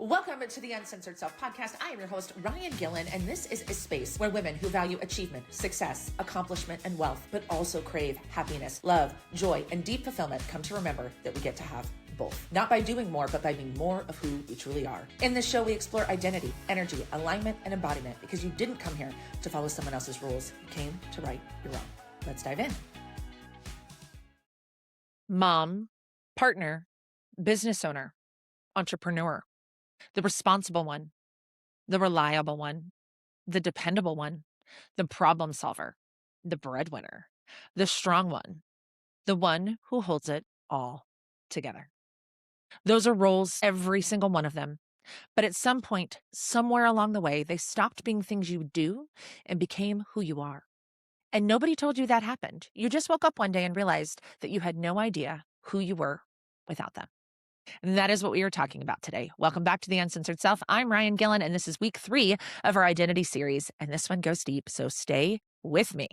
Welcome to the Uncensored Self Podcast. I am your host, Ryann Gillen, and this is a space where women who value achievement, success, accomplishment, and wealth, but also crave happiness, love, joy, and deep fulfillment come to remember that we get to have both. Not by doing more, but by being more of who we truly are. In this show, we explore identity, energy, alignment, and embodiment because you didn't come here to follow someone else's rules. You came to right your own. Let's dive in. Mom, partner, business owner, entrepreneur, the responsible one, the reliable one, the dependable one, the problem solver, the breadwinner, the strong one, the one who holds it all together. Those are roles, every single one of them. But at some point, somewhere along the way, they stopped being things you do and became who you are. And nobody told you that happened. You just woke up one day and realized that you had no idea who you were without them. And that is what we are talking about today. Welcome back to The Uncensored Self. I'm Ryann Gillen, and this is week 3 of our identity series. And this one goes deep, so stay with me.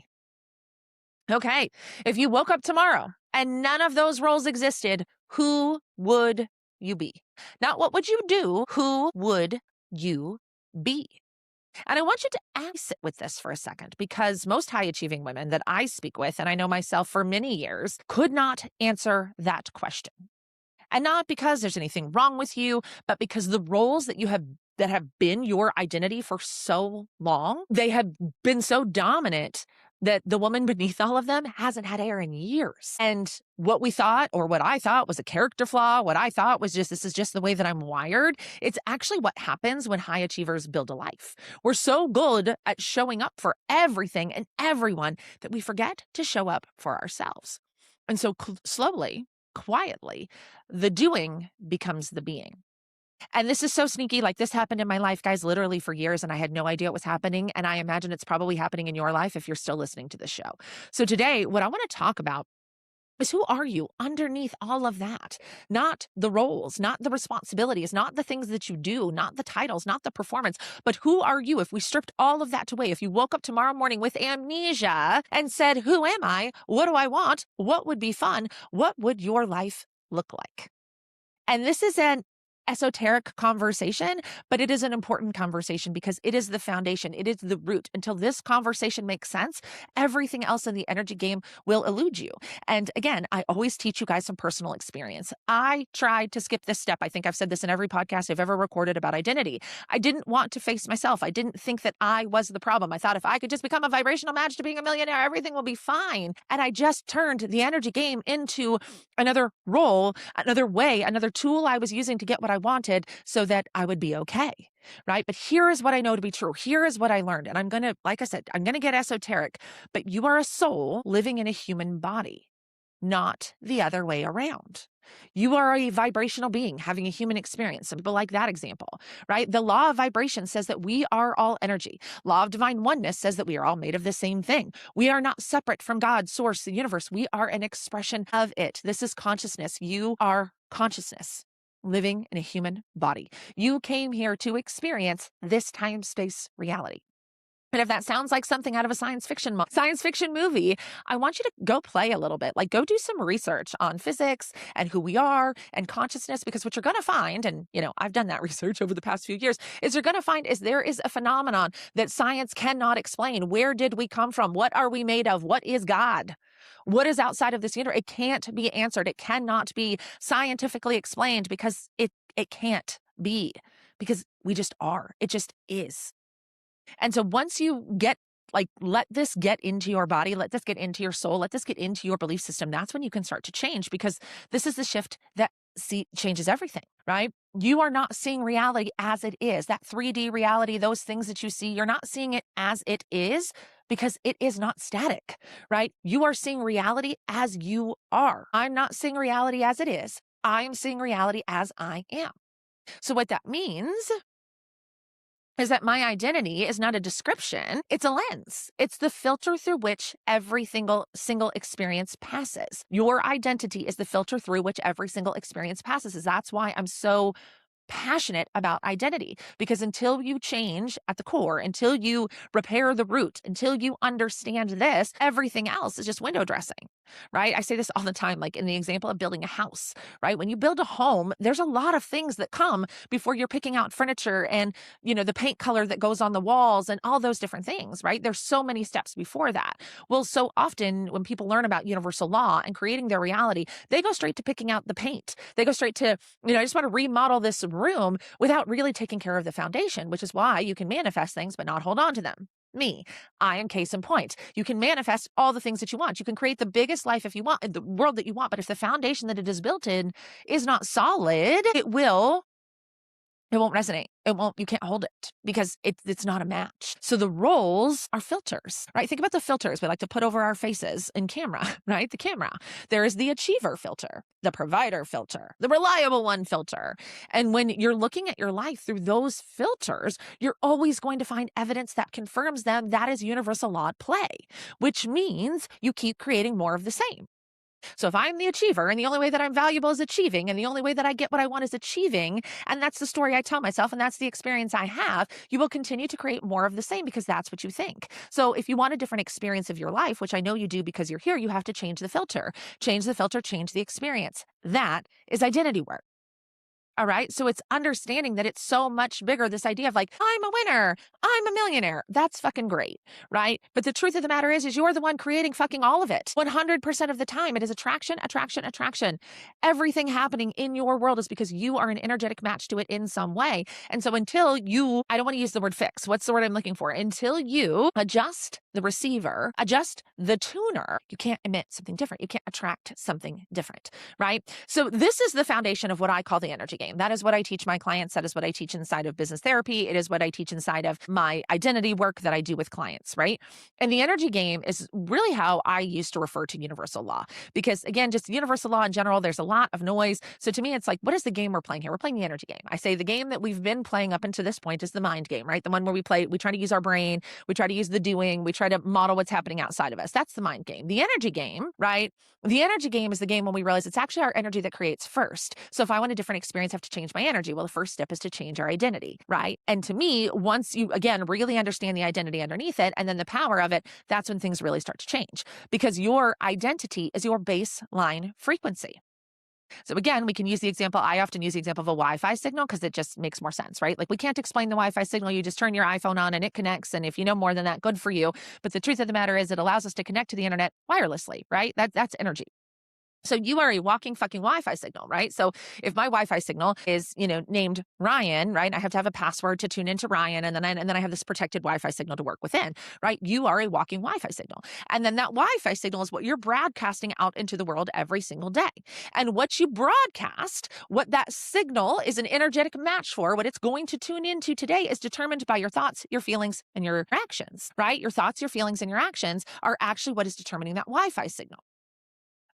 Okay, if you woke up tomorrow and none of those roles existed, who would you be? Not what would you do, who would you be? And I want you to sit with this for a second, because most high-achieving women that I speak with, and I know myself for many years, could not answer that question. And not because there's anything wrong with you, but because the roles that have been your identity for so long, they have been so dominant that the woman beneath all of them hasn't had air in years. And what we thought, or what I thought was a character flaw, what I thought was just, this is just the way that I'm wired. It's actually what happens when high achievers build a life. We're so good at showing up for everything and everyone that we forget to show up for ourselves. And so slowly, quietly, the doing becomes the being. And this is so sneaky. Like, this happened in my life, guys, literally for years, and I had no idea it was happening. And I imagine it's probably happening in your life if you're still listening to this show. So today, what I want to talk about is, who are you underneath all of that? Not the roles, not the responsibilities, not the things that you do, not the titles, not the performance, but who are you? If we stripped all of that away, if you woke up tomorrow morning with amnesia and said, who am I? What do I want? What would be fun? What would your life look like? And this is an esoteric conversation, but it is an important conversation because it is the foundation. It is the root. Until this conversation makes sense, everything else in the energy game will elude you. And again, I always teach you guys some personal experience. I tried to skip this step. I think I've said this in every podcast I've ever recorded about identity. I didn't want to face myself. I didn't think that I was the problem. I thought if I could just become a vibrational match to being a millionaire, everything will be fine. And I just turned the energy game into another role, another way, another tool I was using to get what I wanted so that I would be okay, right? But here is what I know to be true. Here is what I learned. And I'm going to, like I said, I'm going to get esoteric, but you are a soul living in a human body, not the other way around. You are a vibrational being having a human experience. Some people like that example, right? The law of vibration says that we are all energy. Law of divine oneness says that we are all made of the same thing. We are not separate from God, source, the universe. We are an expression of it. This is consciousness. You are consciousness living in a human body. You came here to experience this time-space reality. And if that sounds like something out of a science fiction movie, I want you to go play a little bit. Like, go do some research on physics and who we are and consciousness, because what you're going to find, and I've done that research over the past few years, is you're going to find is there is a phenomenon that science cannot explain. Where did we come from? What are we made of? What is God? What is outside of this universe? It can't be answered. It cannot be scientifically explained because it can't be, because we just are. It just is. And so once you let this get into your body, let this get into your soul, let this get into your belief system, that's when you can start to change, because this is the shift that changes everything, right? You are not seeing reality as it is. That 3D reality, those things that you see, you're not seeing it as it is because it is not static, right? You are seeing reality as you are. I'm not seeing reality as it is. I'm seeing reality as I am. So what that means is that my identity is not a description, it's a lens. It's the filter through which every single experience passes. Your identity is the filter through which every single experience passes. That's why I'm so passionate about identity, because until you change at the core, until you repair the root, until you understand this, everything else is just window dressing, right? I say this all the time, like in the example of building a house, right? When you build a home, there's a lot of things that come before you're picking out furniture and, the paint color that goes on the walls and all those different things, right? There's so many steps before that. Well, so often when people learn about universal law and creating their reality, they go straight to picking out the paint. They go straight to, I just want to remodel this room without really taking care of the foundation, which is why you can manifest things but not hold on to them. Me, I am case in point. You can manifest all the things that you want. You can create the biggest life if you want, the world that you want. But if the foundation that it is built in is not solid, it won't resonate. You can't hold it because it's not a match. So the roles are filters, right? Think about the filters we like to put over our faces in camera, right? The camera. There is the achiever filter, the provider filter, the reliable one filter. And when you're looking at your life through those filters, you're always going to find evidence that confirms them. That is universal law at play, which means you keep creating more of the same. So if I'm the achiever and the only way that I'm valuable is achieving and the only way that I get what I want is achieving, and that's the story I tell myself and that's the experience I have, you will continue to create more of the same because that's what you think. So if you want a different experience of your life, which I know you do because you're here, you have to change the filter. Change the filter, change the experience. That is identity work. All right. So it's understanding that it's so much bigger. This idea of like, I'm a winner, I'm a millionaire. That's fucking great. Right. But the truth of the matter is you're the one creating fucking all of it. 100% of the time, it is attraction, attraction, attraction. Everything happening in your world is because you are an energetic match to it in some way. And so until I don't want to use the word fix. What's the word I'm looking for? Until you adjust the receiver, adjust the tuner, you can't emit something different. You can't attract something different. Right. So this is the foundation of what I call the energy game. That is what I teach my clients. That is what I teach inside of business therapy. It is what I teach inside of my identity work that I do with clients, right? And the energy game is really how I used to refer to universal law. Because again, just universal law in general, there's a lot of noise. So to me, it's like, what is the game we're playing here? We're playing the energy game. I say the game that we've been playing up until this point is the mind game, right? The one where we try to use our brain, we try to use the doing, we try to model what's happening outside of us. That's the mind game. The energy game, right? The energy game is the game when we realize it's actually our energy that creates first. So if I want a different experience, I have to change my energy. Well, the first step is to change our identity, right? And to me, once you, again, really understand the identity underneath it and then the power of it, that's when things really start to change because your identity is your baseline frequency. So again, we can use the example, I often use the example of a Wi-Fi signal because it just makes more sense, right? Like we can't explain the Wi-Fi signal. You just turn your iPhone on and it connects. And if you know more than that, good for you. But the truth of the matter is it allows us to connect to the internet wirelessly, right? That's energy. So you are a walking fucking Wi-Fi signal, right? So if my Wi-Fi signal is, named Ryann, right? I have to have a password to tune into Ryann, and then I have this protected Wi-Fi signal to work within, right? You are a walking Wi-Fi signal. And then that Wi-Fi signal is what you're broadcasting out into the world every single day. And what you broadcast, what that signal is an energetic match for, what it's going to tune into today is determined by your thoughts, your feelings, and your actions, right? Your thoughts, your feelings, and your actions are actually what is determining that Wi-Fi signal.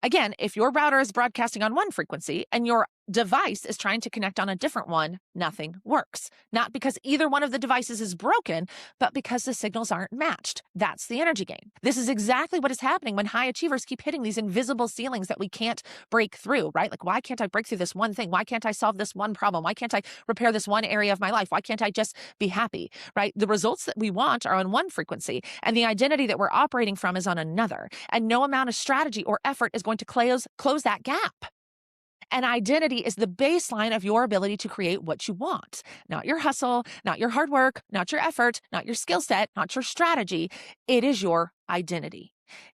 Again, if your router is broadcasting on one frequency and your device is trying to connect on a different one, nothing works. Not because either one of the devices is broken, but because the signals aren't matched. That's the energy game. This is exactly what is happening when high achievers keep hitting these invisible ceilings that we can't break through, right? Like, why can't I break through this one thing? Why can't I solve this one problem? Why can't I repair this one area of my life? Why can't I just be happy, right? The results that we want are on one frequency, and the identity that we're operating from is on another. And no amount of strategy or effort is going to close that gap. And identity is the baseline of your ability to create what you want. Not your hustle, not your hard work, not your effort, not your skill set, not your strategy. It is your identity.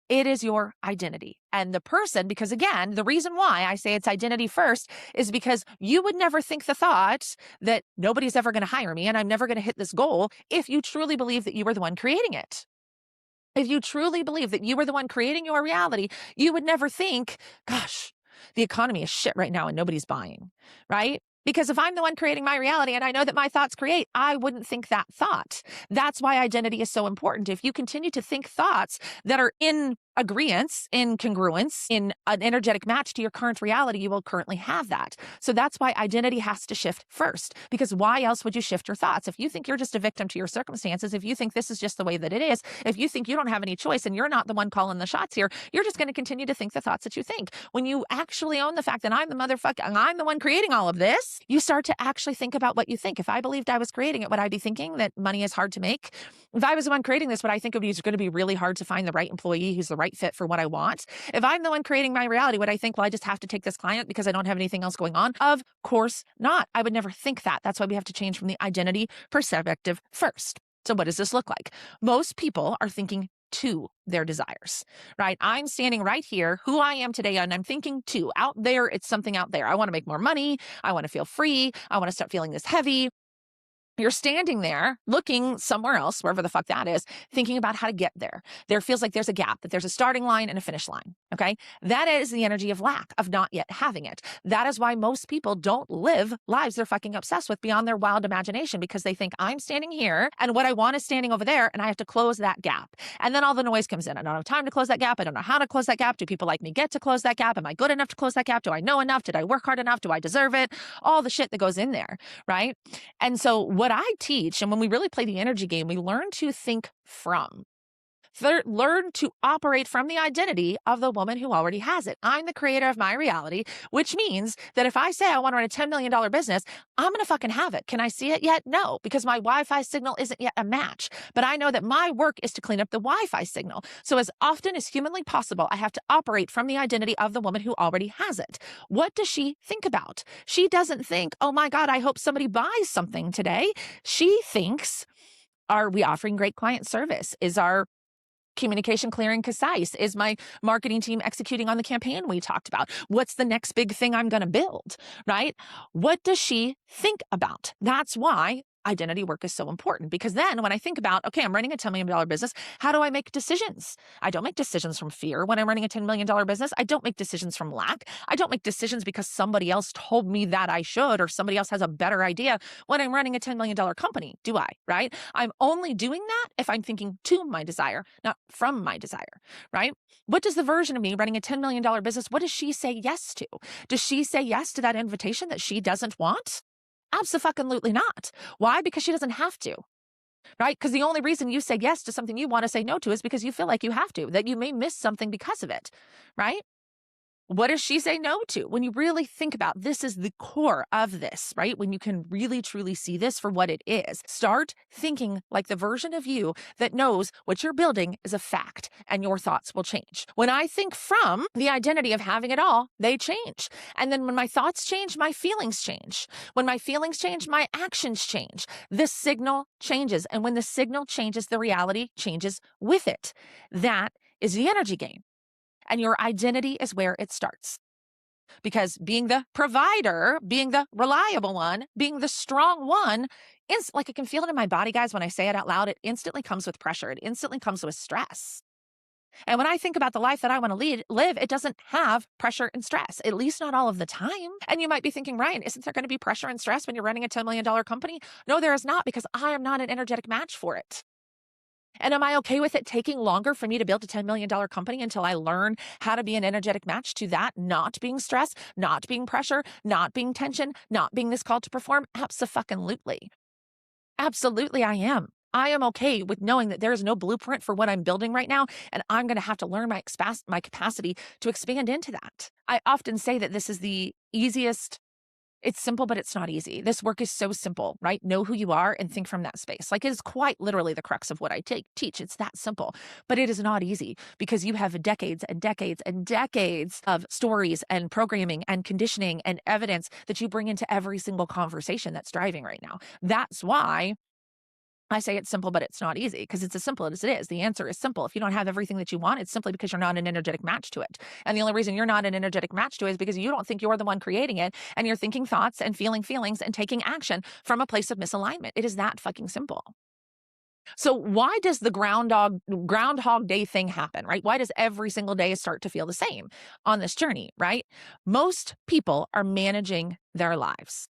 It is your identity. And the person, because again, the reason why I say it's identity first is because you would never think the thought that nobody's ever going to hire me and I'm never going to hit this goal if you truly believe that you were the one creating it. If you truly believe that you were the one creating your reality, you would never think, gosh, the economy is shit right now and nobody's buying, right? Because if I'm the one creating my reality and I know that my thoughts create, I wouldn't think that thought. That's why identity is so important. If you continue to think thoughts that are in agreeance, in congruence, in an energetic match to your current reality, you will currently have that. So that's why identity has to shift first, because why else would you shift your thoughts? If you think you're just a victim to your circumstances, if you think this is just the way that it is, if you think you don't have any choice and you're not the one calling the shots here, you're just going to continue to think the thoughts that you think. When you actually own the fact that I'm the one creating all of this, you start to actually think about what you think. If I believed I was creating it, would I be thinking that money is hard to make? If I was the one creating this, would I think it was going to be really hard to find the right employee who's the right fit for what I want? If I'm the one creating my reality, would I think, well, I just have to take this client because I don't have anything else going on? Of course not. I would never think that. That's why we have to change from the identity perspective first. So what does this look like? Most people are thinking to their desires, right? I'm standing right here, who I am today, and I'm thinking to. Out there, it's something out there. I want to make more money. I want to feel free. I want to stop feeling this heavy. You're standing there looking somewhere else, wherever the fuck that is, thinking about how to get there. There feels like there's a gap, that there's a starting line and a finish line. Okay. That is the energy of lack, of not yet having it. That is why most people don't live lives they're fucking obsessed with beyond their wild imagination, because they think I'm standing here and what I want is standing over there and I have to close that gap. And then all the noise comes in. I don't have time to close that gap. I don't know how to close that gap. Do people like me get to close that gap? Am I good enough to close that gap? Do I know enough? Did I work hard enough? Do I deserve it? All the shit that goes in there. Right. And so what I teach, and when we really play the energy game, we learn to think from. Learn to operate from the identity of the woman who already has it. I'm the creator of my reality, which means that if I say I want to run a $10 million business, I'm going to fucking have it. Can I see it yet? No, because my Wi-Fi signal isn't yet a match. But I know that my work is to clean up the Wi-Fi signal. So as often as humanly possible, I have to operate from the identity of the woman who already has it. What does she think about? She doesn't think, oh my God, I hope somebody buys something today. She thinks, are we offering great client service? Is our communication clear and concise? Is my marketing team executing on the campaign we talked about? What's the next big thing I'm going to build, right? What does she think about? That's why identity work is so important, because then when I think about, okay, I'm running a $10 million business, how do I make decisions? I don't make decisions from fear when I'm running a $10 million business. I don't make decisions from lack. I don't make decisions because somebody else told me that I should, or somebody else has a better idea when I'm running a $10 million company, do I, right? I'm only doing that if I'm thinking to my desire, not from my desire, right? What does the version of me running a $10 million business, what does she say yes to? Does she say yes to that invitation that she doesn't want? Absolutely not. Why? Because she doesn't have to, right? Because the only reason you say yes to something you want to say no to is because you feel like you have to, that you may miss something because of it, right? What does she say no to? When you really think about this is the core of this, right? When you can really truly see this for what it is, start thinking like the version of you that knows what you're building is a fact and your thoughts will change. When I think from the identity of having it all, they change. And then when my thoughts change, my feelings change. When my feelings change, my actions change. The signal changes. And when the signal changes, the reality changes with it. That is the energy game. And your identity is where it starts. Because being the provider, being the reliable one, being the strong one, is like I can feel it in my body, guys. When I say it out loud, it instantly comes with pressure. It instantly comes with stress. And when I think about the life that I want to live, it doesn't have pressure and stress, at least not all of the time. And you might be thinking, Ryann, isn't there going to be pressure and stress when you're running a $10 million company? No, there is not, because I am not an energetic match for it. And am I okay with it taking longer for me to build a $10 million company until I learn how to be an energetic match to that, not being stress, not being pressure, not being tension, not being this call to perform? Absolutely. Absolutely, I am. I am okay with knowing that there is no blueprint for what I'm building right now, and I'm going to have to learn my capacity to expand into that. I often say that this is the easiest. It's simple, but it's not easy. This work is so simple, right? Know who you are and think from that space. Like, it is quite literally the crux of what I teach. It's that simple, but it is not easy because you have decades and decades and decades of stories and programming and conditioning and evidence that you bring into every single conversation that's driving right now. That's why I say it's simple, but it's not easy, because it's as simple as it is. The answer is simple. If you don't have everything that you want, it's simply because you're not an energetic match to it. And the only reason you're not an energetic match to it is because you don't think you're the one creating it, and you're thinking thoughts and feeling feelings and taking action from a place of misalignment. It is that fucking simple. So why does the Groundhog Day thing happen, right? Why does every single day start to feel the same on this journey, right? Most people are managing their lives.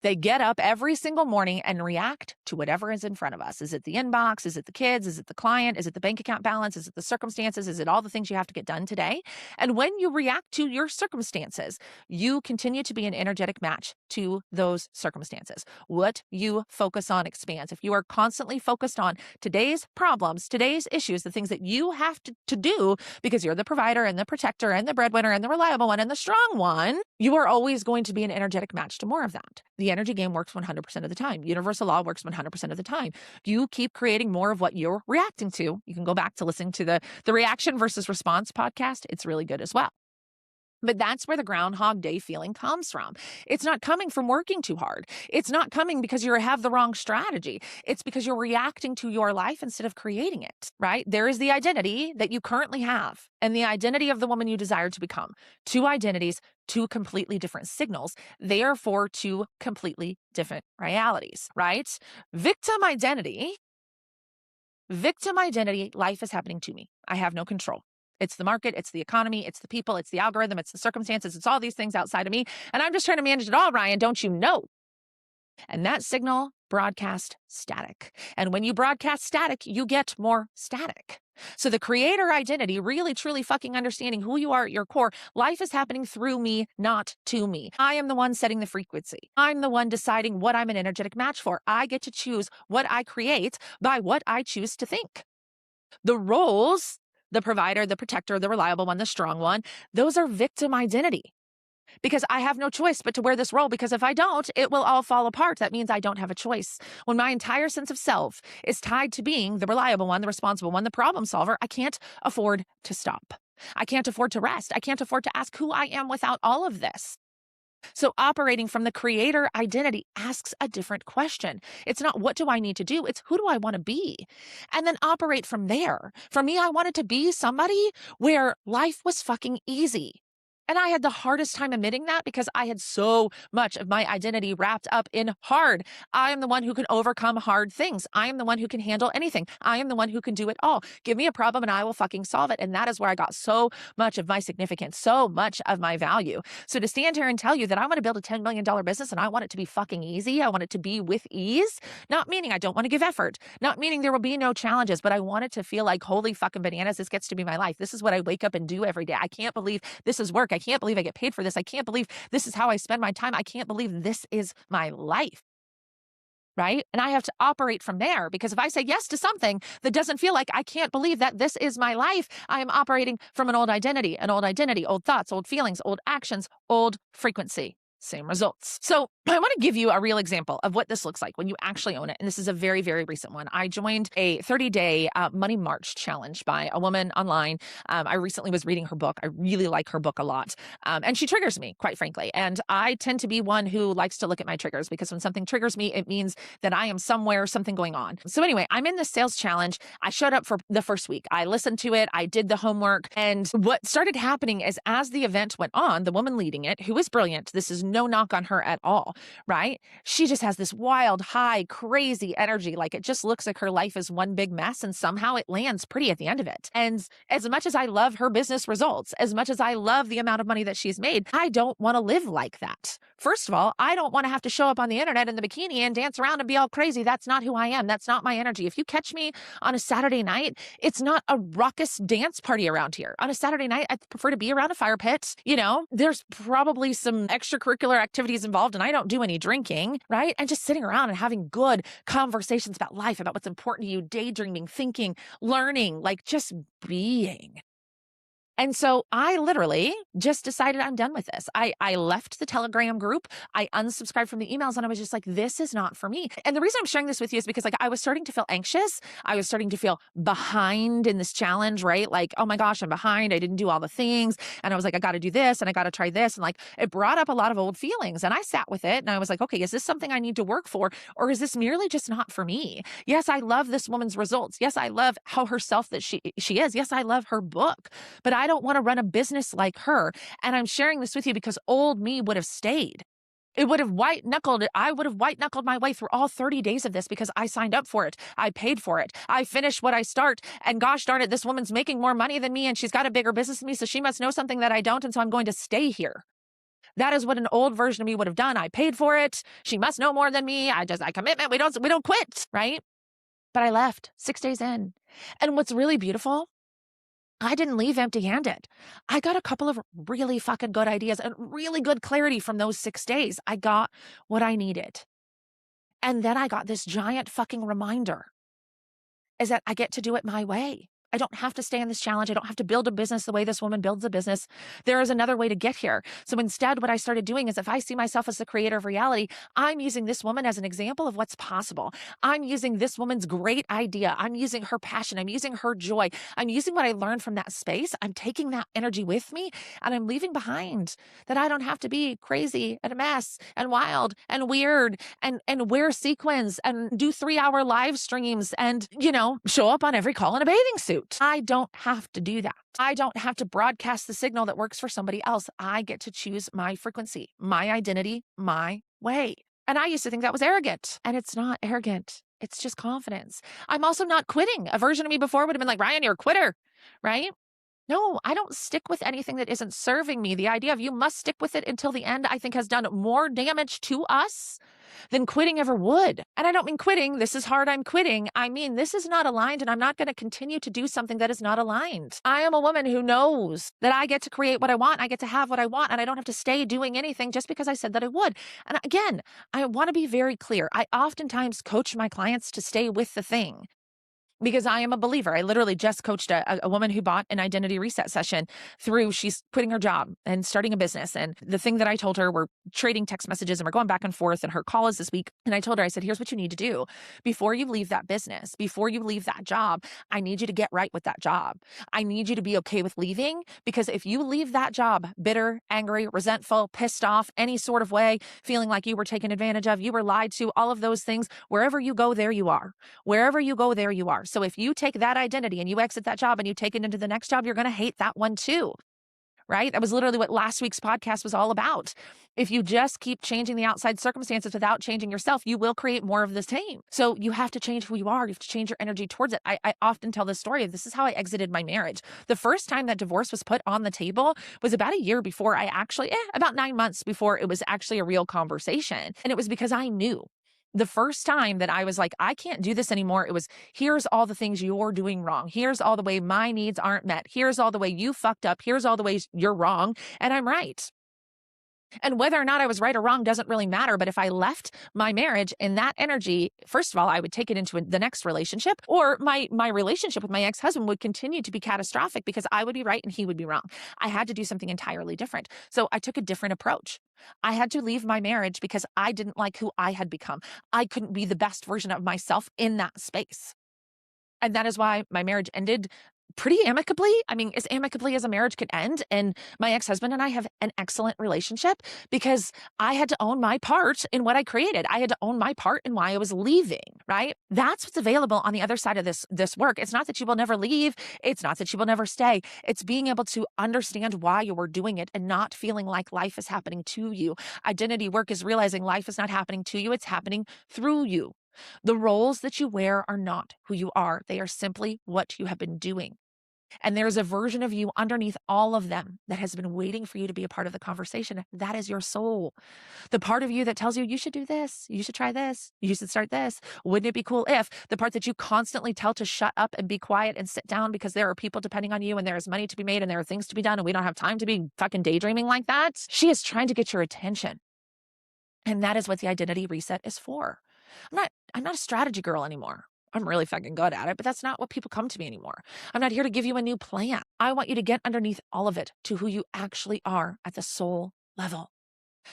They get up every single morning and react to whatever is in front of us. Is it the inbox? Is it the kids? Is it the client? Is it the bank account balance? Is it the circumstances? Is it all the things you have to get done today? And when you react to your circumstances, you continue to be an energetic match to those circumstances. What you focus on expands. If you are constantly focused on today's problems, today's issues, the things that you have to do because you're the provider and the protector and the breadwinner and the reliable one and the strong one, you are always going to be an energetic match to more of that. The energy game works 100% of the time. Universal law works 100% of the time. You keep creating more of what you're reacting to. You can go back to listening to the reaction versus response podcast. It's really good as well. But that's where the Groundhog Day feeling comes from. It's not coming from working too hard. It's not coming because you have the wrong strategy. It's because you're reacting to your life instead of creating it, right? There is the identity that you currently have and the identity of the woman you desire to become. Two identities, two completely different signals, therefore two completely different realities, right? Victim identity, life is happening to me. I have no control. It's the market, it's the economy, it's the people, it's the algorithm, it's the circumstances, it's all these things outside of me. And I'm just trying to manage it all, Ryan, don't you know? And that signal broadcast static. And when you broadcast static, you get more static. So the creator identity, really, truly fucking understanding who you are at your core, life is happening through me, not to me. I am the one setting the frequency. I'm the one deciding what I'm an energetic match for. I get to choose what I create by what I choose to think. The roles, the provider, the protector, the reliable one, the strong one, those are victim identity. Because I have no choice but to wear this role, because if I don't, it will all fall apart. That means I don't have a choice. When my entire sense of self is tied to being the reliable one, the responsible one, the problem solver, I can't afford to stop. I can't afford to rest. I can't afford to ask who I am without all of this. So operating from the creator identity asks a different question. It's not what do I need to do? It's who do I want to be? And then operate from there. For me, I wanted to be somebody where life was fucking easy. And I had the hardest time admitting that because I had so much of my identity wrapped up in hard. I am the one who can overcome hard things. I am the one who can handle anything. I am the one who can do it all. Give me a problem and I will fucking solve it. And that is where I got so much of my significance, so much of my value. So to stand here and tell you that I want to build a $10 million business and I want it to be fucking easy, I want it to be with ease, not meaning I don't want to give effort, not meaning there will be no challenges, but I want it to feel like, holy fucking bananas, this gets to be my life. This is what I wake up and do every day. I can't believe this is work. I can't believe I get paid for this. I can't believe this is how I spend my time. I can't believe this is my life. Right? And I have to operate from there, because if I say yes to something that doesn't feel like I can't believe that this is my life, I am operating from an old identity, old thoughts, old feelings, old actions, old frequency. Same results. So I want to give you a real example of what this looks like when you actually own it. And this is a very, very recent one. I joined a 30-day Money March challenge by a woman online. I recently was reading her book. I really like her book a lot. And she triggers me, quite frankly. And I tend to be one who likes to look at my triggers, because when something triggers me, it means that I am somewhere, something going on. So anyway, I'm in this sales challenge. I showed up for the first week. I listened to it. I did the homework. And what started happening is, as the event went on, the woman leading it, who is brilliant, this is no knock on her at all, right? She just has this wild, high, crazy energy. Like, it just looks like her life is one big mess, and somehow it lands pretty at the end of it. And as much as I love her business results, as much as I love the amount of money that she's made, I don't want to live like that. First of all, I don't want to have to show up on the internet in the bikini and dance around and be all crazy. That's not who I am. That's not my energy. If you catch me on a Saturday night, it's not a raucous dance party around here. On a Saturday night, I prefer to be around a fire pit. You know, there's probably some extracurricular activities involved, and I don't do any drinking, right? And just sitting around and having good conversations about life, about what's important to you, daydreaming, thinking, learning, like just being. And so I literally just decided I'm done with this. I left the Telegram group. I unsubscribed from the emails, and I was just like, this is not for me. And the reason I'm sharing this with you is because, like, I was starting to feel anxious. I was starting to feel behind in this challenge, right? Like, oh my gosh, I'm behind. I didn't do all the things. And I was like, I got to do this and I got to try this. And like, it brought up a lot of old feelings, and I sat with it and I was like, okay, is this something I need to work for, or is this merely just not for me? Yes, I love this woman's results. Yes, I love how herself that she is. Yes, I love her book, but I don't want to run a business like her. And I'm sharing this with you because old me would have stayed. It would have I would have white knuckled my way through all 30 days of this because I signed up for it. I paid for it. I finished what I start. And gosh darn it, this woman's making more money than me, and she's got a bigger business than me. So she must know something that I don't. And so I'm going to stay here. That is what an old version of me would have done. I paid for it. She must know more than me. I commitment. We don't quit, right? But I left 6 days in. And what's really beautiful, I didn't leave empty-handed. I got a couple of really fucking good ideas and really good clarity from those 6 days. I got what I needed. And then I got this giant fucking reminder is that I get to do it my way. I don't have to stay in this challenge. I don't have to build a business the way this woman builds a business. There is another way to get here. So instead, what I started doing is if I see myself as the creator of reality, I'm using this woman as an example of what's possible. I'm using this woman's great idea. I'm using her passion. I'm using her joy. I'm using what I learned from that space. I'm taking that energy with me and I'm leaving behind that I don't have to be crazy and a mess and wild and weird and wear sequins and do 3-hour live streams and, show up on every call in a bathing suit. I don't have to do that. I don't have to broadcast the signal that works for somebody else. I get to choose my frequency, my identity, my way. And I used to think that was arrogant. And it's not arrogant. It's just confidence. I'm also not quitting. A version of me before would have been like, Ryann, you're a quitter, right? No, I don't stick with anything that isn't serving me. The idea of you must stick with it until the end, I think, has done more damage to us than quitting ever would. And I don't mean quitting. This is hard. I'm quitting. I mean, this is not aligned and I'm not going to continue to do something that is not aligned. I am a woman who knows that I get to create what I want. I get to have what I want and I don't have to stay doing anything just because I said that I would. And again, I want to be very clear. I oftentimes coach my clients to stay with the thing. Because I am a believer. I literally just coached a woman who bought an identity reset session she's quitting her job and starting a business. And the thing that I told her, we're trading text messages and we're going back and forth and her call is this week. And I told her, I said, here's what you need to do. Before you leave that business, before you leave that job, I need you to get right with that job. I need you to be okay with leaving because if you leave that job bitter, angry, resentful, pissed off, any sort of way, feeling like you were taken advantage of, you were lied to, all of those things, wherever you go, there you are. Wherever you go, there you are. So if you take that identity and you exit that job and you take it into the next job, you're going to hate that one too, right? That was literally what last week's podcast was all about. If you just keep changing the outside circumstances without changing yourself, you will create more of the same. So you have to change who you are. You have to change your energy towards it. I often tell this story of this is how I exited my marriage. The first time that divorce was put on the table was about a year before about 9 months before it was actually a real conversation. And it was because I knew. The first time that I was like, I can't do this anymore, it was, here's all the things you're doing wrong. Here's all the way my needs aren't met. Here's all the way you fucked up. Here's all the ways you're wrong. And I'm right. And whether or not I was right or wrong doesn't really matter. But if I left my marriage in that energy, first of all, I would take it into the next relationship, or my relationship with my ex-husband would continue to be catastrophic because I would be right and he would be wrong. I had to do something entirely different. So I took a different approach. I had to leave my marriage because I didn't like who I had become. I couldn't be the best version of myself in that space. And that is why my marriage ended pretty amicably. I mean, as amicably as a marriage could end. And my ex-husband and I have an excellent relationship because I had to own my part in what I created. I had to own my part in why I was leaving, right? That's what's available on the other side of this work. It's not that you will never leave. It's not that you will never stay. It's being able to understand why you were doing it and not feeling like life is happening to you. Identity work is realizing life is not happening to you. It's happening through you. The roles that you wear are not who you are. They are simply what you have been doing. And there's a version of you underneath all of them that has been waiting for you to be a part of the conversation. That is your soul. The part of you that tells you, you should do this, you should try this, you should start this. Wouldn't it be cool if? The part that you constantly tell to shut up and be quiet and sit down because there are people depending on you and there is money to be made and there are things to be done and we don't have time to be fucking daydreaming like that. She is trying to get your attention. And that is what the identity reset is for. I'm not a strategy girl anymore. I'm really fucking good at it, but that's not what people come to me anymore. I'm not here to give you a new plan. I want you to get underneath all of it to who you actually are at the soul level.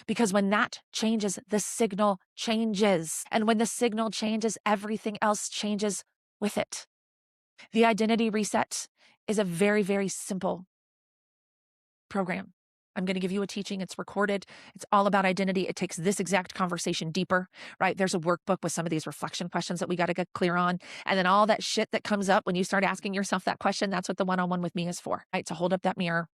Because when that changes, the signal changes. And when the signal changes, everything else changes with it. The identity reset is a very, very simple program. I'm going to give you a teaching. It's recorded. It's all about identity. It takes this exact conversation deeper, right? There's a workbook with some of these reflection questions that we got to get clear on. And then all that shit that comes up when you start asking yourself that question, that's what the one-on-one with me is for, right? To hold up that mirror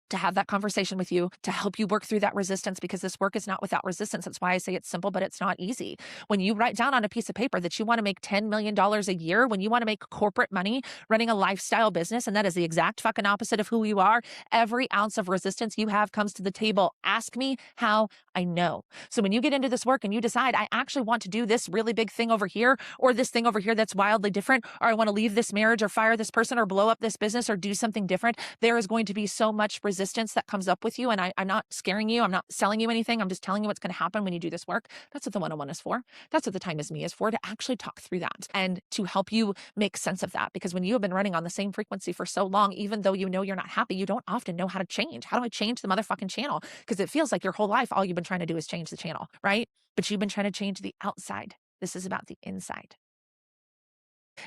to have that conversation with you, to help you work through that resistance, because this work is not without resistance. That's why I say it's simple, but it's not easy. When you write down on a piece of paper that you want to make $10 million a year, when you want to make corporate money running a lifestyle business, and that is the exact fucking opposite of who you are, every ounce of resistance you have comes to the table. Ask me how I know. So when you get into this work and you decide, I actually want to do this really big thing over here, or this thing over here that's wildly different, or I want to leave this marriage or fire this person or blow up this business or do something different, there is going to be so much resistance that comes up with you. And I'm not scaring you. I'm not selling you anything. I'm just telling you what's going to happen when you do this work. That's what the one-on-one is for. That's what the Time Is Me is for, to actually talk through that and to help you make sense of that. Because when you have been running on the same frequency for so long, even though you know you're not happy, you don't often know how to change. How do I change the motherfucking channel? Because it feels like your whole life, all you've been trying to do is change the channel, right? But you've been trying to change the outside. This is about the inside.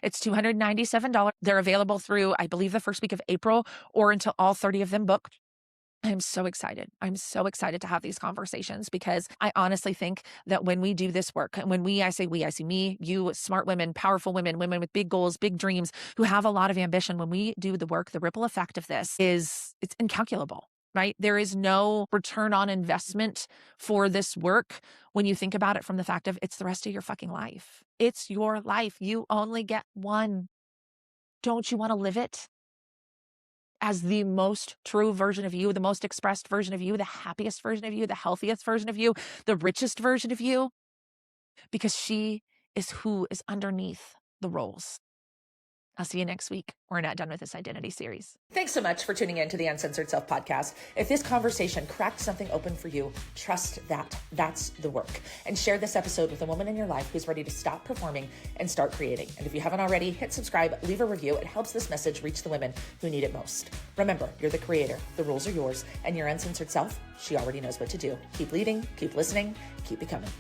It's $297. They're available through, I believe, the first week of April, or until all 30 of them book. I'm so excited. I'm so excited to have these conversations, because I honestly think that when we do this work, and when I say me, you, smart women, powerful women, women with big goals, big dreams, who have a lot of ambition, when we do the work, the ripple effect of this it's incalculable. Right? There is no return on investment for this work when you think about it from the fact of it's the rest of your fucking life. It's your life. You only get one. Don't you want to live it as the most true version of you, the most expressed version of you, the happiest version of you, the healthiest version of you, the richest version of you? Because she is who is underneath the roles. I'll see you next week. We're not done with this identity series. Thanks so much for tuning in to the Uncensored Self podcast. If this conversation cracked something open for you, trust that that's the work. And share this episode with a woman in your life who's ready to stop performing and start creating. And if you haven't already, hit subscribe, leave a review. It helps this message reach the women who need it most. Remember, you're the creator. The rules are yours. And your uncensored self, she already knows what to do. Keep leading, keep listening, keep becoming.